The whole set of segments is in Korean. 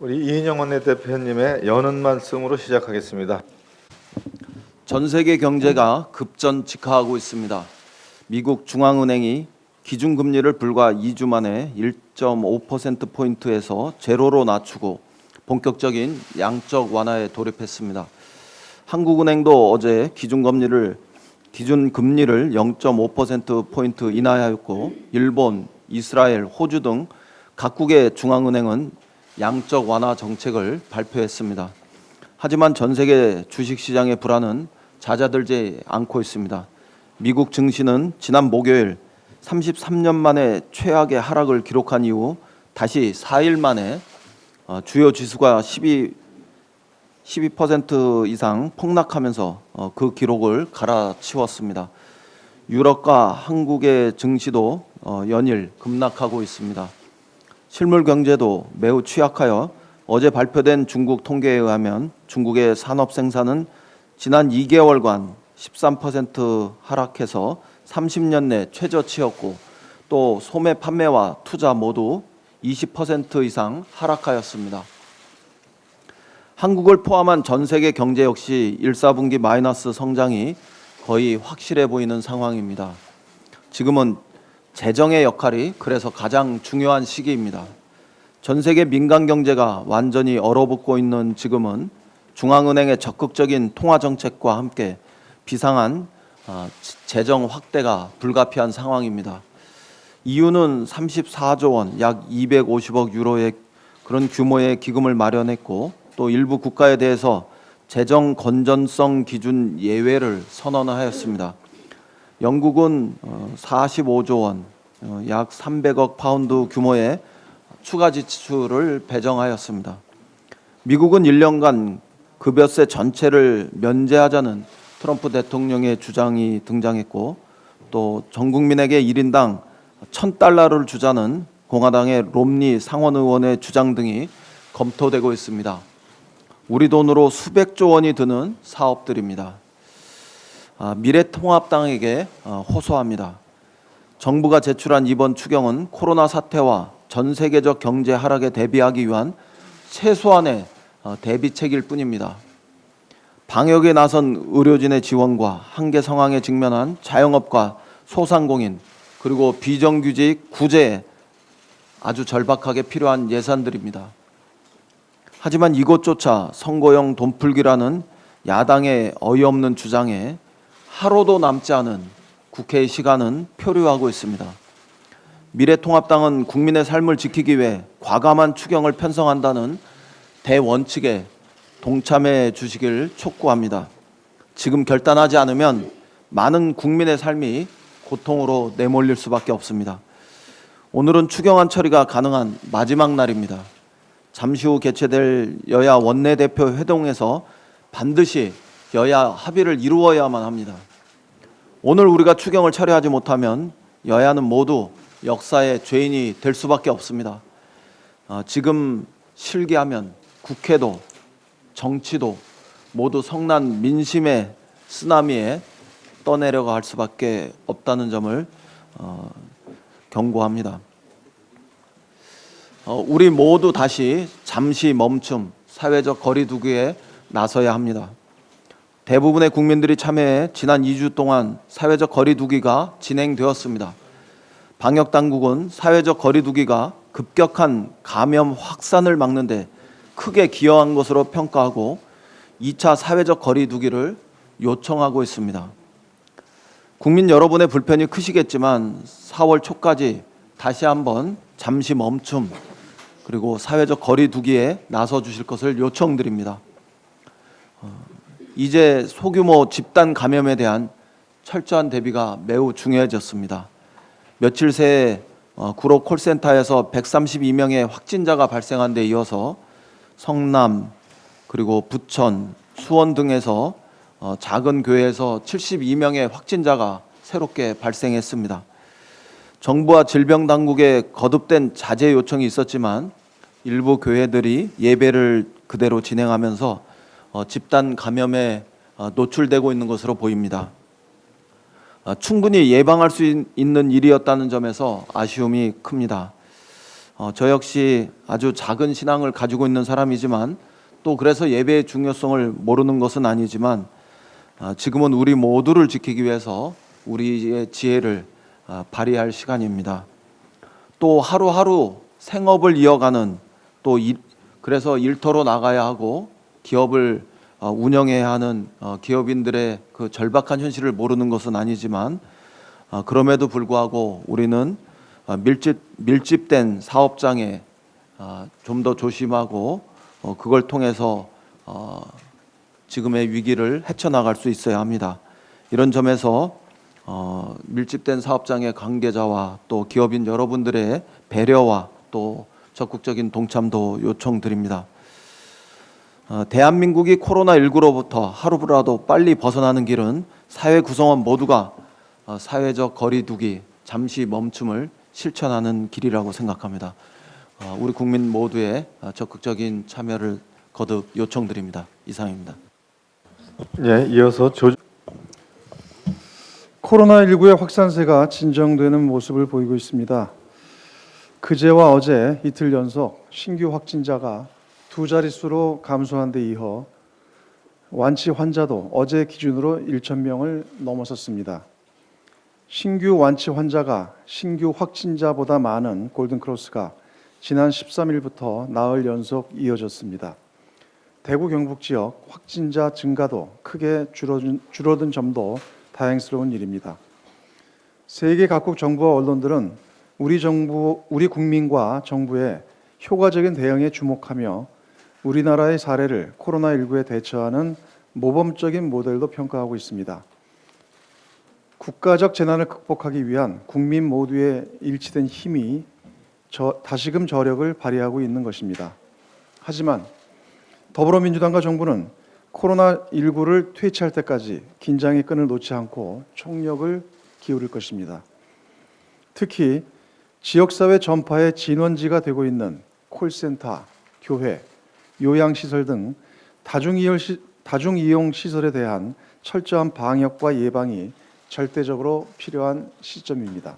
우리 이인영 원내대표님의 여는 말씀으로 시작하겠습니다. 전 세계 경제가 급전직하하고 있습니다. 미국 중앙은행이 기준금리를 불과 2주 만에 1.5%포인트에서 제로로 낮추고 본격적인 양적 완화에 돌입했습니다. 한국은행도 어제 기준금리를 0.5%포인트 인하하였고 일본, 이스라엘, 호주 등 각국의 중앙은행은 양적 완화 정책을 발표했습니다. 하지만 전 세계 주식시장의 불안은 잦아들지 않고 있습니다. 미국 증시는 지난 목요일 33년 만에 최악의 하락을 기록한 이후 다시 4일 만에 주요 지수가 12% 이상 폭락하면서 그 기록을 갈아치웠습니다. 유럽과 한국의 증시도 연일 급락하고 있습니다. 실물 경제도 매우 취약하여 어제 발표된 중국 통계에 의하면 중국의 산업 생산은 지난 2개월간 13% 하락해서 30년 내 최저치였고 또 소매 판매와 투자 모두 20% 이상 하락하였습니다. 한국을 포함한 전 세계 경제 역시 1, 4분기 마이너스 성장이 거의 확실해 보이는 상황입니다. 지금은 재정의 역할이 그래서 가장 중요한 시기입니다. 전 세계 민간 경제가 완전히 얼어붙고 있는 지금은 중앙은행의 적극적인 통화 정책과 함께 비상한 재정 확대가 불가피한 상황입니다. EU는 34조 원, 약 250억 유로의 그런 규모의 기금을 마련했고 또 일부 국가에 대해서 재정 건전성 기준 예외를 선언하였습니다. 영국은 45조 원, 약 300억 파운드 규모의 추가 지출을 배정하였습니다. 미국은 1년간 급여세 전체를 면제하자는 트럼프 대통령의 주장이 등장했고 또 전 국민에게 1인당 $1,000를 주자는 공화당의 롬니 상원 의원의 주장 등이 검토되고 있습니다. 우리 돈으로 수백조 원이 드는 사업들입니다. 미래통합당에게 호소합니다. 정부가 제출한 이번 추경은 코로나 사태와 전 세계적 경제 하락에 대비하기 위한 최소한의 대비책일 뿐입니다. 방역에 나선 의료진의 지원과 한계 상황에 직면한 자영업과 소상공인 그리고 비정규직 구제에 아주 절박하게 필요한 예산들입니다. 하지만 이것조차 선거용 돈풀기라는 야당의 어이없는 주장에 하루도 남지 않은 국회의 시간은 표류하고 있습니다. 미래통합당은 국민의 삶을 지키기 위해 과감한 추경을 편성한다는 대원칙에 동참해 주시길 촉구합니다. 지금 결단하지 않으면 많은 국민의 삶이 고통으로 내몰릴 수밖에 없습니다. 오늘은 추경안 처리가 가능한 마지막 날입니다. 잠시 후 개최될 여야 원내대표 회동에서 반드시 여야 합의를 이루어야만 합니다. 오늘 우리가 추경을 처리하지 못하면 여야는 모두 역사의 죄인이 될 수밖에 없습니다. 지금 실기하면 국회도 정치도 모두 성난 민심의 쓰나미에 떠내려가 할 수밖에 없다는 점을 경고합니다. 우리 모두 다시 잠시 멈춤, 사회적 거리 두기에 나서야 합니다. 대부분의 국민들이 참여해 지난 2주 동안 사회적 거리 두기가 진행되었습니다. 방역당국은 사회적 거리 두기가 급격한 감염 확산을 막는 데 크게 기여한 것으로 평가하고 2차 사회적 거리 두기를 요청하고 있습니다. 국민 여러분의 불편이 크시겠지만 4월 초까지 다시 한번 잠시 멈춤 그리고 사회적 거리 두기에 나서 주실 것을 요청드립니다. 이제 소규모 집단 감염에 대한 철저한 대비가 매우 중요해졌습니다. 며칠 새에 구로 콜센터에서 132명의 확진자가 발생한 데 이어서 성남 그리고 부천, 수원 등에서 작은 교회에서 72명의 확진자가 새롭게 발생했습니다. 정부와 질병당국의 거듭된 자제 요청이 있었지만 일부 교회들이 예배를 그대로 진행하면서 집단 감염에 노출되고 있는 것으로 보입니다. 충분히 예방할 수 있는 일이었다는 점에서 아쉬움이 큽니다. 저 역시 아주 작은 신앙을 가지고 있는 사람이지만 또 그래서 예배의 중요성을 모르는 것은 아니지만 지금은 우리 모두를 지키기 위해서 우리의 지혜를 발휘할 시간입니다. 또 하루하루 생업을 이어가는 그래서 일터로 나가야 하고 기업을 운영해야 하는 기업인들의 그 절박한 현실을 모르는 것은 아니지만 그럼에도 불구하고 우리는 밀집된 사업장에 좀 더 조심하고 그걸 통해서 지금의 위기를 헤쳐나갈 수 있어야 합니다. 이런 점에서 밀집된 사업장의 관계자와 또 기업인 여러분들의 배려와 또 적극적인 동참도 요청드립니다. 대한민국이 코로나19로부터 하루라도 빨리 벗어나는 길은 사회 구성원 모두가 사회적 거리 두기, 잠시 멈춤을 실천하는 길이라고 생각합니다. 우리 국민 모두의 적극적인 참여를 거듭 요청드립니다. 이상입니다. 예, 이어서 코로나19의 확산세가 진정되는 모습을 보이고 있습니다. 그제와 어제 이틀 연속 신규 확진자가 두 자릿수로 감소한 데 이어 완치 환자도 어제 기준으로 1,000명을 넘어섰습니다. 신규 완치 환자가 신규 확진자보다 많은 골든크로스가 지난 13일부터 나흘 연속 이어졌습니다. 대구 경북 지역 확진자 증가도 크게 줄어든 점도 다행스러운 일입니다. 세계 각국 정부와 언론들은 우리 국민과 정부의 효과적인 대응에 주목하며 우리나라의 사례를 코로나19에 대처하는 모범적인 모델로 평가하고 있습니다. 국가적 재난을 극복하기 위한 국민 모두의 일치된 힘이 다시금 저력을 발휘하고 있는 것입니다. 하지만 더불어민주당과 정부는 코로나19를 퇴치할 때까지 긴장의 끈을 놓지 않고 총력을 기울일 것입니다. 특히 지역사회 전파의 진원지가 되고 있는 콜센터, 교회, 요양시설 등 다중이용 시설에 대한 철저한 방역과 예방이 절대적으로 필요한 시점입니다.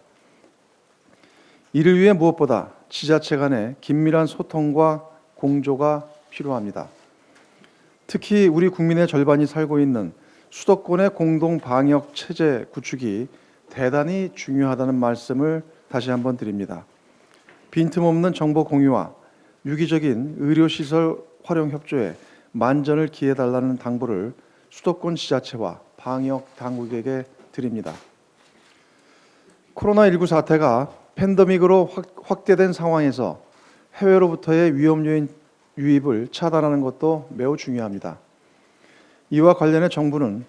이를 위해 무엇보다 지자체 간의 긴밀한 소통과 공조가 필요합니다. 특히 우리 국민의 절반이 살고 있는 수도권의 공동 방역 체제 구축이 대단히 중요하다는 말씀을 다시 한번 드립니다. 빈틈없는 정보 공유와 유기적인 의료시설 활용 협조에 만전을 기해달라는 당부를 수도권 지자체와 방역 당국에게 드립니다. 코로나19 사태가 팬데믹으로 확대된 상황에서 해외로부터의 위험 요인 유입을 차단하는 것도 매우 중요합니다. 이와 관련해 정부는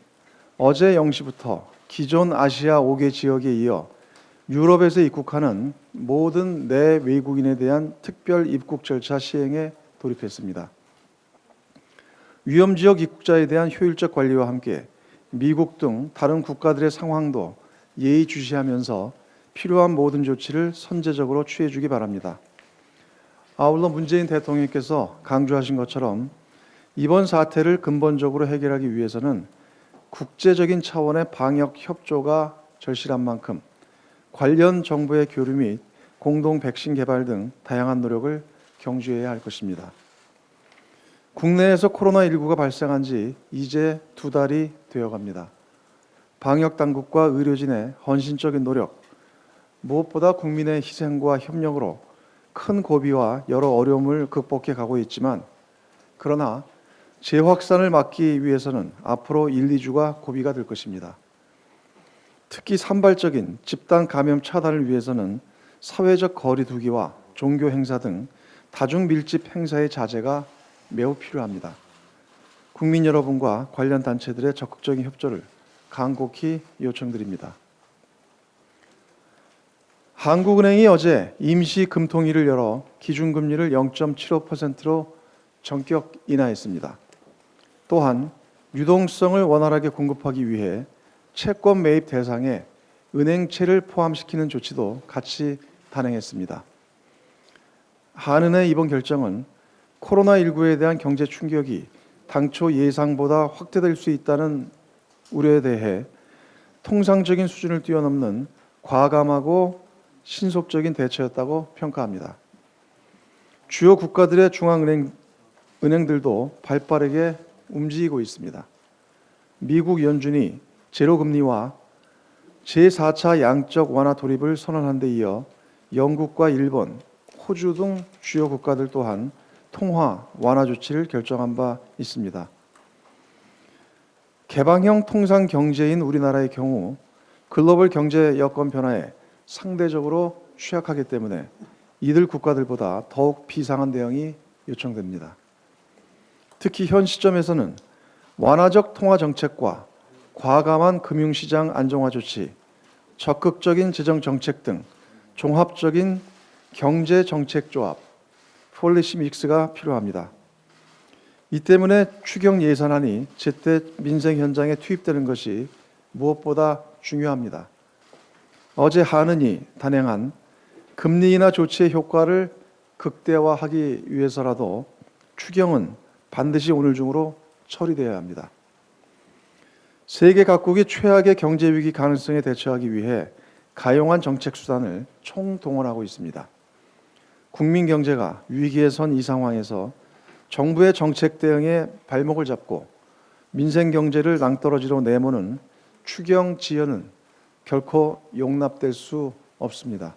어제 0시부터 기존 아시아 5개 지역에 이어 유럽에서 입국하는 모든 내외국인에 대한 특별 입국 절차 시행에 돌입했습니다. 위험지역 입국자에 대한 효율적 관리와 함께 미국 등 다른 국가들의 상황도 예의주시하면서 필요한 모든 조치를 선제적으로 취해주기 바랍니다. 아울러 문재인 대통령께서 강조하신 것처럼 이번 사태를 근본적으로 해결하기 위해서는 국제적인 차원의 방역 협조가 절실한 만큼 관련 정부의 교류 및 공동 백신 개발 등 다양한 노력을 경주해야 할 것입니다. 국내에서 코로나19가 발생한 지 이제 2달이 되어갑니다. 방역 당국과 의료진의 헌신적인 노력, 무엇보다 국민의 희생과 협력으로 큰 고비와 여러 어려움을 극복해 가고 있지만 그러나 재확산을 막기 위해서는 앞으로 1, 2주가 고비가 될 것입니다. 특히 산발적인 집단 감염 차단을 위해서는 사회적 거리 두기와 종교 행사 등 다중 밀집 행사의 자제가 매우 필요합니다. 국민 여러분과 관련 단체들의 적극적인 협조를 간곡히 요청드립니다. 한국은행이 어제 임시 금통위를 열어 기준금리를 0.75%로 전격 인하했습니다. 또한 유동성을 원활하게 공급하기 위해 채권 매입 대상에 은행채를 포함시키는 조치도 같이 단행했습니다. 한은의 이번 결정은 코로나19에 대한 경제 충격이 당초 예상보다 확대될 수 있다는 우려에 대해 통상적인 수준을 뛰어넘는 과감하고 신속적인 대처였다고 평가합니다. 주요 국가들의 은행들도 발빠르게 움직이고 있습니다. 미국 연준이 제로금리와 제4차 양적 완화 돌입을 선언한 데 이어 영국과 일본, 호주 등 주요 국가들 또한 통화 완화 조치를 결정한 바 있습니다. 개방형 통상 경제인 우리나라의 경우 글로벌 경제 여건 변화에 상대적으로 취약하기 때문에 이들 국가들보다 더욱 비상한 대응이 요청됩니다. 특히 현 시점에서는 완화적 통화 정책과 과감한 금융시장 안정화 조치, 적극적인 재정 정책 등 종합적인 경제 정책 조합, 폴리시 믹스가 필요합니다. 이 때문에 추경 예산안이 제때 민생 현장에 투입되는 것이 무엇보다 중요합니다. 어제 한은이 단행한 금리 인하 조치의 효과를 극대화하기 위해서라도 추경은 반드시 오늘 중으로 처리되어야 합니다. 세계 각국이 최악의 경제 위기 가능성에 대처하기 위해 가용한 정책 수단을 총동원하고 있습니다. 국민 경제가 위기에 선 이 상황에서 정부의 정책 대응에 발목을 잡고 민생 경제를 낭떠러지로 내모는 추경 지연은 결코 용납될 수 없습니다.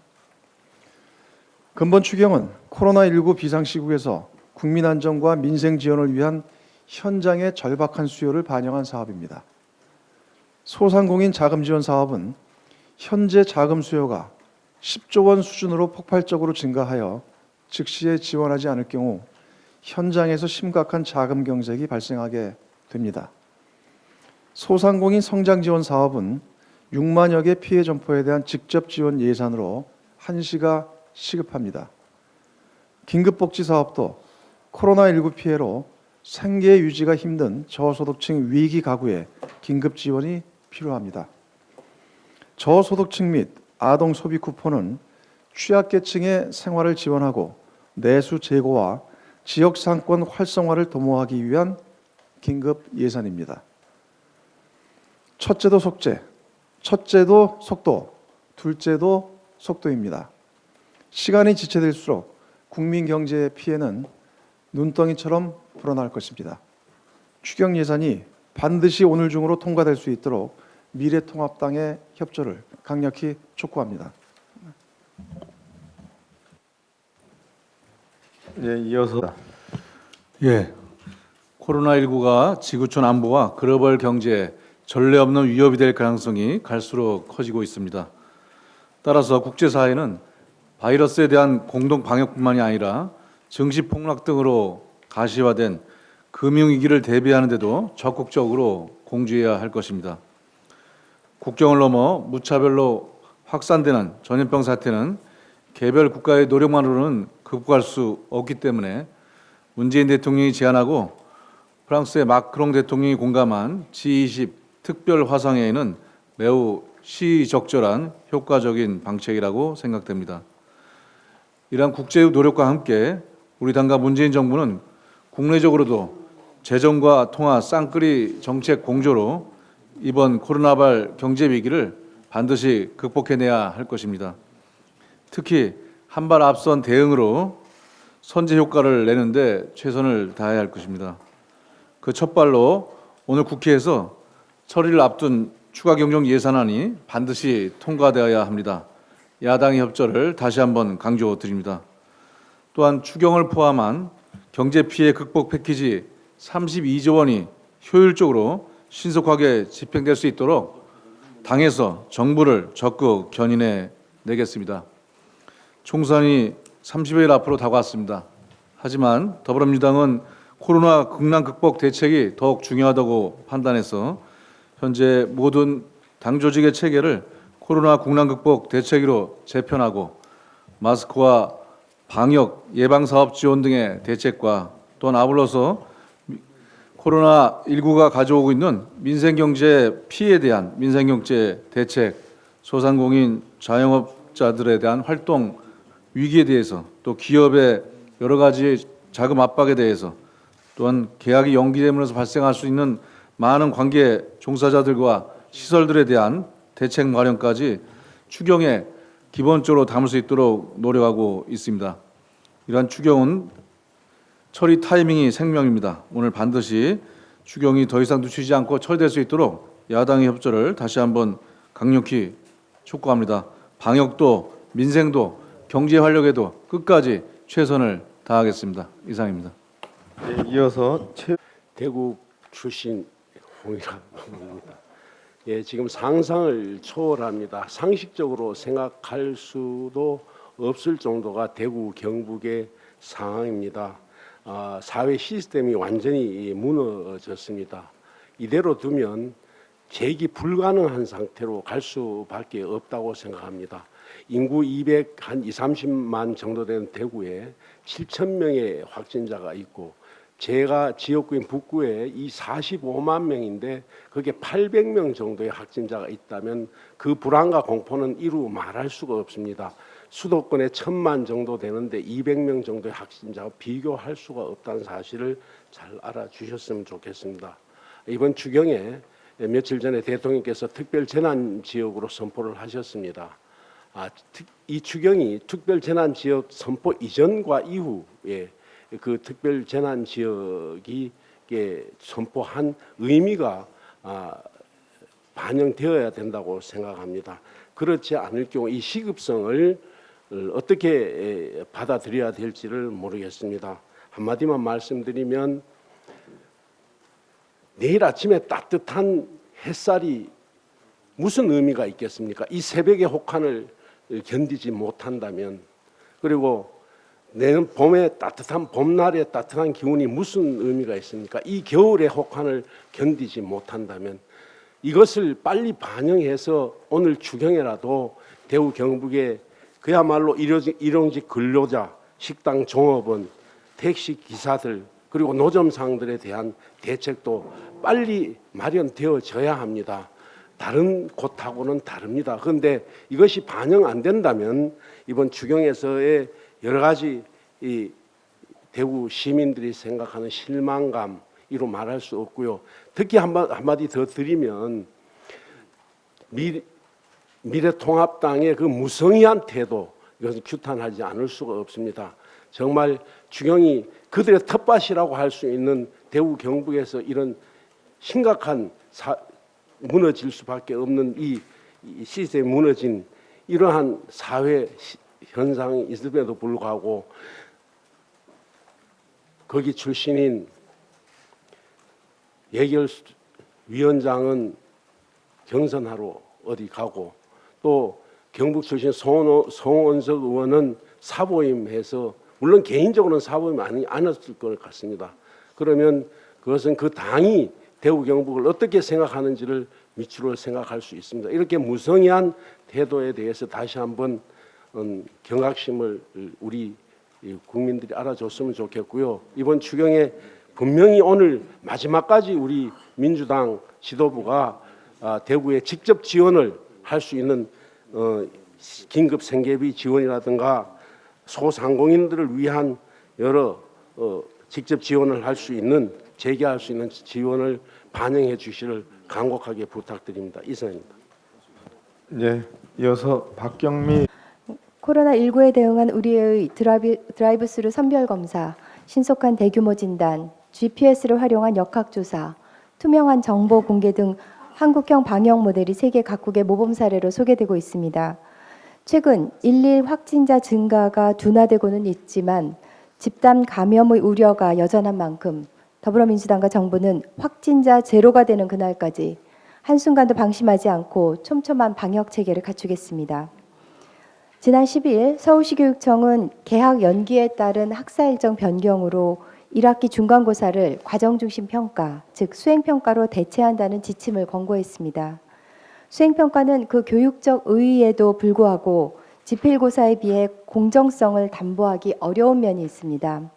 근본 추경은 코로나19 비상시국에서 국민 안정과 민생 지원을 위한 현장의 절박한 수요를 반영한 사업입니다. 소상공인 자금 지원 사업은 현재 자금 수요가 10조 원 수준으로 폭발적으로 증가하여 즉시에 지원하지 않을 경우 현장에서 심각한 자금 경색이 발생하게 됩니다. 소상공인 성장 지원 사업은 6만여 개 피해 점포에 대한 직접 지원 예산으로 한시가 시급합니다. 긴급복지 사업도 코로나19 피해로 생계 유지가 힘든 저소득층 위기 가구에 긴급 지원이 필요합니다. 저소득층 및 아동 소비 쿠폰은 취약계층의 생활을 지원하고 내수 제고와 지역 상권 활성화를 도모하기 위한 긴급 예산입니다. 첫째도 속죄, 첫째도 속도, 둘째도 속도입니다. 시간이 지체될수록 국민 경제의 피해는 눈덩이처럼 불어날 것입니다. 추경 예산이 반드시 오늘 중으로 통과될 수 있도록 미래통합당의 협조를 강력히 촉구합니다. 예, 이어서 예, 코로나19가 지구촌 안보와 글로벌 경제에 전례 없는 위협이 될 가능성이 갈수록 커지고 있습니다. 따라서 국제사회는 바이러스에 대한 공동 방역뿐만이 아니라 증시 폭락 등으로 가시화된 금융위기를 대비하는 데도 적극적으로 공조해야 할 것입니다. 국경을 넘어 무차별로 확산되는 전염병 사태는 개별 국가의 노력만으로는 극복할 수 없기 때문에 문재인 대통령이 제안하고 프랑스의 마크롱 대통령이 공감한 G20 특별 화상회의는 매우 시적절한 효과적인 방책이라고 생각됩니다. 이러한 국제의 노력과 함께 우리 당과 문재인 정부는 국내적으로도 재정과 통화 쌍끌이 정책 공조로 이번 코로나발 경제 위기를 반드시 극복해내야 할 것입니다. 특히 한 발 앞선 대응으로 선제 효과를 내는데 최선을 다해야 할 것입니다. 그 첫 발로 오늘 국회에서 처리를 앞둔 추가 경정 예산안이 반드시 통과되어야 합니다. 야당의 협조를 다시 한번 강조드립니다. 또한 추경을 포함한 경제 피해 극복 패키지 32조 원이 효율적으로 신속하게 집행될 수 있도록 당에서 정부를 적극 견인해 내겠습니다. 총선이 30여일 앞으로 다가왔습니다. 하지만 더불어민주당은 코로나 국난 극복 대책이 더욱 중요하다고 판단해서 현재 모든 당 조직의 체계를 코로나 국난 극복 대책으로 재편하고 마스크와 방역 예방사업 지원 등의 대책과 또한 아울러서 코로나19가 가져오고 있는 민생경제 피해에 대한 민생경제 대책, 소상공인 자영업자들에 대한 활동 위기에 대해서 또 기업의 여러 가지 자금 압박에 대해서 또한 계약이 연기됨으로써 발생할 수 있는 많은 관계 종사자들과 시설들에 대한 대책 마련까지 추경에 기본적으로 담을 수 있도록 노력하고 있습니다. 이러한 추경은 처리 타이밍이 생명입니다. 오늘 반드시 추경이 더 이상 늦추지 않고 처리될 수 있도록 야당의 협조를 다시 한번 강력히 촉구합니다. 방역도 민생도 경제 활력에도 끝까지 최선을 다하겠습니다. 이상입니다. 예, 이어서 대구 출신 홍이라고 합니다. 예, 지금 상상을 초월합니다. 상식적으로 생각할 수도 없을 정도가 대구 경북의 상황입니다. 사회 시스템이 완전히 무너졌습니다. 이대로 두면 재기 불가능한 상태로 갈 수밖에 없다고 생각합니다. 인구 230만 정도 되는 대구에 7천 명의 확진자가 있고 제가 지역구인 북구에 이 45만 명인데 그게 800명 정도의 확진자가 있다면 그 불안과 공포는 이루 말할 수가 없습니다. 수도권에 1,000만 정도 되는데 200명 정도의 확진자와 비교할 수가 없다는 사실을 잘 알아주셨으면 좋겠습니다. 이번 추경에 며칠 전에 대통령께서 특별재난지역으로 선포를 하셨습니다. 이 추경이 특별재난지역 선포 이전과 이후에 그 특별재난지역이 선포한 의미가 반영되어야 된다고 생각합니다. 그렇지 않을 경우 이 시급성을 어떻게 받아들여야 될지를 모르겠습니다. 한마디만 말씀드리면 내일 아침에 따뜻한 햇살이 무슨 의미가 있겠습니까? 이 새벽의 혹한을 견디지 못한다면, 그리고 내년 봄에 따뜻한 봄날의 따뜻한 기운이 무슨 의미가 있습니까? 이 겨울의 혹한을 견디지 못한다면 이것을 빨리 반영해서 오늘 추경에라도 대구 경북의 그야말로 일용직 근로자, 식당 종업원, 택시 기사들 그리고 노점상들에 대한 대책도 빨리 마련되어져야 합니다. 다른 곳하고는 다릅니다. 그런데 이것이 반영 안 된다면 이번 추경에서의 여러 가지 이 대구 시민들이 생각하는 실망감 이로 말할 수 없고요. 특히 한마디 더 드리면 미래통합당의 그 무성의한 태도, 이것은 규탄하지 않을 수가 없습니다. 정말 추경이 그들의 텃밭이라고 할 수 있는 대구 경북에서 이런 심각한 무너질 수밖에 없는 이 시스템이 무너진 이러한 사회 현상이 있음에도 불구하고 거기 출신인 예결위원장은 경선하러 어디 가고 또 경북 출신 송원석 의원은 사보임해서 물론 개인적으로는 사보임 안 했을 것 같습니다. 그러면 그것은 그 당이 대구 경북을 어떻게 생각하는지를 밑으로 생각할 수 있습니다. 이렇게 무성의한 태도에 대해서 다시 한번 경각심을 우리 국민들이 알아줬으면 좋겠고요. 이번 추경에 분명히 오늘 마지막까지 우리 민주당 지도부가 대구에 직접 지원을 할 수 있는 긴급 생계비 지원이라든가 소상공인들을 위한 여러 직접 지원을 할 수 있는 재개할 수 있는 지원을 반영해 주시를 간곡하게 부탁드립니다. 이상입니다. 예, 이어서 박경미 코로나19에 대응한 우리의 드라이브스루 선별검사, 신속한 대규모 진단, GPS를 활용한 역학조사, 투명한 정보 공개 등 한국형 방역 모델이 세계 각국의 모범 사례로 소개되고 있습니다. 최근 일일 확진자 증가가 둔화되고는 있지만 집단 감염의 우려가 여전한 만큼 더불어민주당과 정부는 확진자 제로가 되는 그날까지 한순간도 방심하지 않고 촘촘한 방역 체계를 갖추겠습니다. 지난 12일 서울시 교육청은 개학 연기에 따른 학사 일정 변경으로 1학기 중간고사를 과정중심 평가, 즉 수행평가로 대체한다는 지침을 권고했습니다. 수행평가는 그 교육적 의의에도 불구하고 지필고사에 비해 공정성을 담보하기 어려운 면이 있습니다.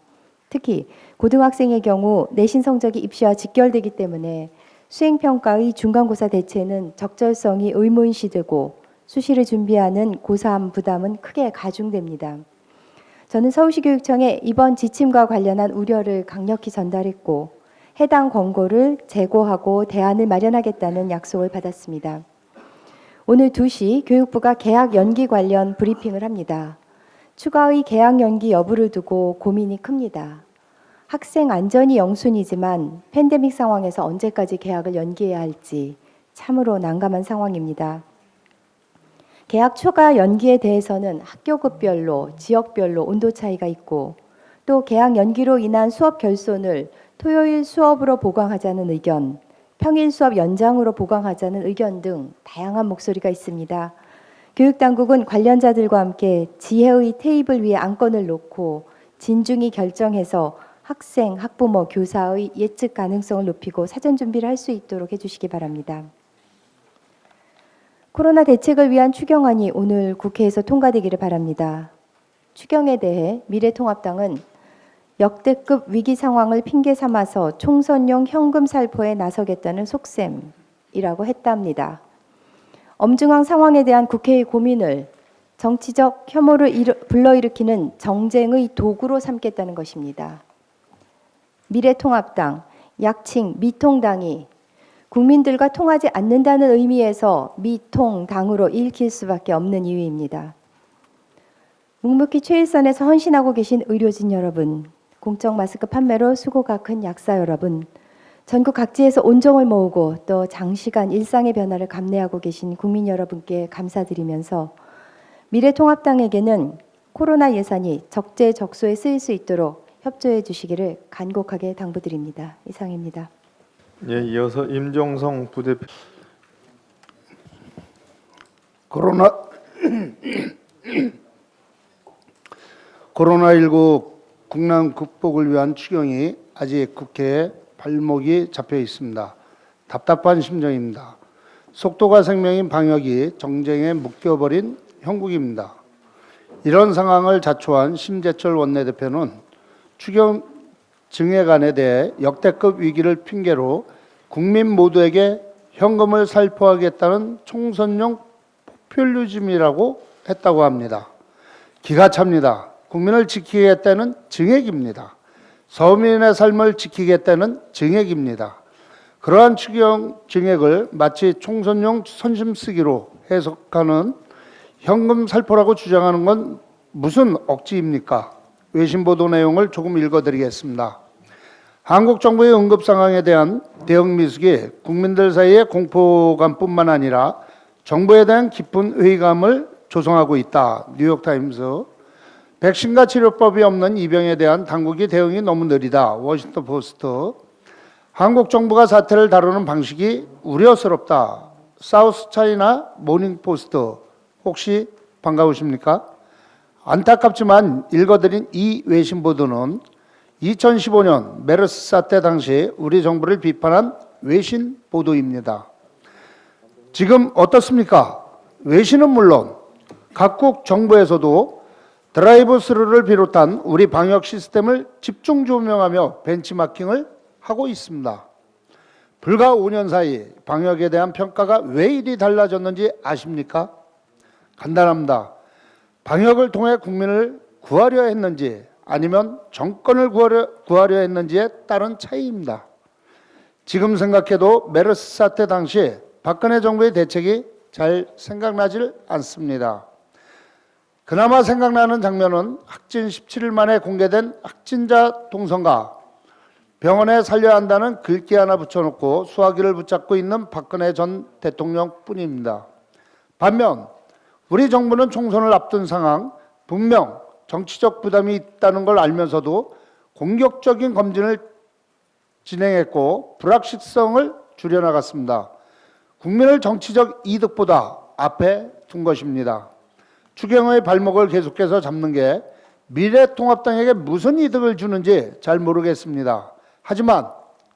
특히 고등학생의 경우 내신 성적이 입시와 직결되기 때문에 수행평가의 중간고사 대체는 적절성이 의문시되고 수시를 준비하는 고3 부담은 크게 가중됩니다. 저는 서울시 교육청에 이번 지침과 관련한 우려를 강력히 전달했고 해당 권고를 재고하고 대안을 마련하겠다는 약속을 받았습니다. 오늘 2시 교육부가 개학 연기 관련 브리핑을 합니다. 추가의 개학 연기 여부를 두고 고민이 큽니다. 학생 안전이 영순이지만 팬데믹 상황에서 언제까지 개학을 연기해야 할지 참으로 난감한 상황입니다. 개학 추가 연기에 대해서는 학교급별로, 지역별로 온도 차이가 있고 또 개학 연기로 인한 수업 결손을 토요일 수업으로 보강하자는 의견, 평일 수업 연장으로 보강하자는 의견 등 다양한 목소리가 있습니다. 교육당국은 관련자들과 함께 지혜의 테이블 위에 안건을 놓고 진중히 결정해서 학생, 학부모, 교사의 예측 가능성을 높이고 사전 준비를 할 수 있도록 해주시기 바랍니다. 코로나 대책을 위한 추경안이 오늘 국회에서 통과되기를 바랍니다. 추경에 대해 미래통합당은 역대급 위기 상황을 핑계 삼아서 총선용 현금 살포에 나서겠다는 속셈이라고 했답니다. 엄중한 상황에 대한 국회의 고민을 정치적 혐오를 불러일으키는 정쟁의 도구로 삼겠다는 것입니다. 미래통합당, 약칭 미통당이 국민들과 통하지 않는다는 의미에서 미통당으로 읽힐 수밖에 없는 이유입니다. 묵묵히 최일선에서 헌신하고 계신 의료진 여러분, 공적 마스크 판매로 수고가 큰 약사 여러분, 전국 각지에서 온종을 모으고 또 장시간 일상의 변화를 감내하고 계신 국민 여러분께 감사드리면서 미래통합당에게는 코로나 예산이 적재적소에 쓰일 수 있도록 협조해 주시기를 간곡하게 당부드립니다. 이상입니다. 예, 이어서 임종성 부대표. 코로나19 국난 극복을 위한 추경이 아직 국회에 발목이 잡혀 있습니다. 답답한 심정입니다. 속도가 생명인 방역이 정쟁에 묶여버린 형국입니다. 이런 상황을 자초한 심재철 원내대표는 추경 증액안에 대해 역대급 위기를 핑계로 국민 모두에게 현금을 살포하겠다는 총선용 포퓰리즘이라고 했다고 합니다. 기가 찹니다. 국민을 지키겠다는 증액입니다. 서민의 삶을 지키겠다는 증액입니다. 그러한 추경 증액을 마치 총선용 선심 쓰기로 해석하는 현금 살포라고 주장하는 건 무슨 억지입니까? 외신 보도 내용을 조금 읽어드리겠습니다. 한국 정부의 응급 상황에 대한 대응 미숙이 국민들 사이에 공포감뿐만 아니라 정부에 대한 깊은 회의감을 조성하고 있다. 뉴욕타임스. 백신과 치료법이 없는 이 병에 대한 당국의 대응이 너무 느리다. 워싱턴 포스트. 한국 정부가 사태를 다루는 방식이 우려스럽다. 사우스 차이나 모닝 포스트. 혹시 반가우십니까? 안타깝지만 읽어드린 이 외신 보도는 2015년 메르스 사태 당시 우리 정부를 비판한 외신 보도입니다. 지금 어떻습니까? 외신은 물론 각국 정부에서도 드라이브 스루를 비롯한 우리 방역 시스템을 집중 조명하며 벤치마킹을 하고 있습니다. 불과 5년 사이 방역에 대한 평가가 왜 이리 달라졌는지 아십니까? 간단합니다. 방역을 통해 국민을 구하려 했는지 아니면 정권을 구하려 했는지에 따른 차이입니다. 지금 생각해도 메르스 사태 당시 박근혜 정부의 대책이 잘 생각나질 않습니다. 그나마 생각나는 장면은 확진 17일 만에 공개된 확진자 동선과 병원에 살려야 한다는 글귀 하나 붙여놓고 수화기를 붙잡고 있는 박근혜 전 대통령뿐입니다. 반면 우리 정부는 총선을 앞둔 상황, 분명 정치적 부담이 있다는 걸 알면서도 공격적인 검진을 진행했고 불확실성을 줄여나갔습니다. 국민을 정치적 이득보다 앞에 둔 것입니다. 추경의 발목을 계속해서 잡는 게 미래통합당에게 무슨 이득을 주는지 잘 모르겠습니다. 하지만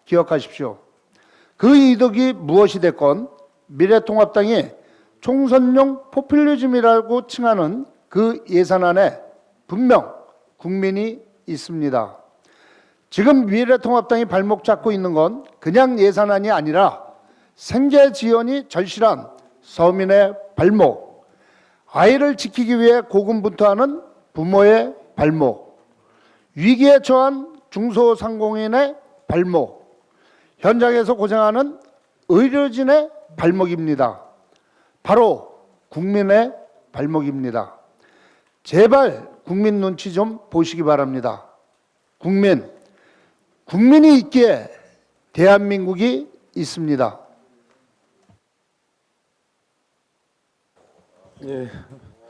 기억하십시오. 그 이득이 무엇이 됐건 미래통합당이 총선용 포퓰리즘이라고 칭하는 그 예산안에 분명 국민이 있습니다. 지금 미래통합당이 발목 잡고 있는 건 그냥 예산안이 아니라 생계지원이 절실한 서민의 발목, 아이를 지키기 위해 고군분투하는 부모의 발목, 위기에 처한 중소상공인의 발목, 현장에서 고생하는 의료진의 발목입니다. 바로 국민의 발목입니다. 제발 국민 눈치 좀 보시기 바랍니다. 국민이 있기에 대한민국이 있습니다. 예,